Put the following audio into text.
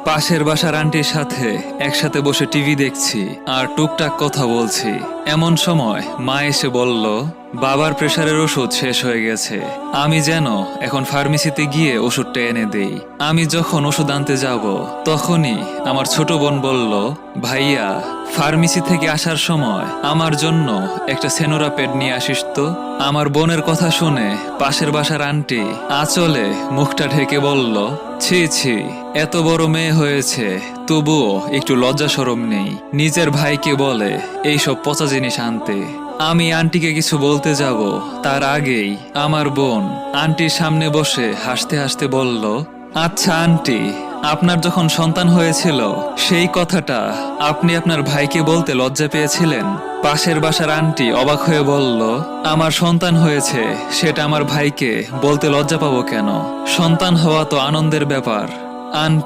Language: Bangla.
পাশের বাসার আন্টির সাথে একসাথে বসে টিভি দেখছি আর টুকটাক কথা বলছি। এমন সময় মা এসে বলল, বাবার প্রেসারের ওষুধ শেষ হয়ে গেছে, আমি যেন এখন ফার্মেসিতে গিয়ে ওষুধটা এনে দেই। আমি যখন ওষুধ আনতে যাব তখনই আমার ছোট বোন বলল, ভাইয়া ফার্মেসি থেকে আসার সময় আমার জন্য একটা সেনোরা প্যাড নিয়ে আসিস তো। আমার বোনের কথা শুনে পাশের বাসার আন্টি আঁচলে মুখটা ঢেকে বলল, ছি ছি, এত বড় মেয়ে হয়েছে তবুও একটু লজ্জা শরম নেই, নিজের ভাইকে বলে এইসব পচা জিনিস আনতে। আমি আন্টিকে কিছু বলতে যাব তার আগেই আমার বোন আন্টির সামনে বসে হাসতে হাসতে বলল, আচ্ছা আন্টি, আপনার যখন সন্তান হয়েছিল সেই কথাটা আপনি আপনার ভাইকে বলতে লজ্জা পেয়েছিলেন? পাশের বাসার আন্টি অবাক হয়ে বলল, আমার সন্তান হয়েছে সেটা আমার ভাইকে বলতে লজ্জা পাবো কেন? সন্তান হওয়া তো আনন্দের ব্যাপার আন্টি।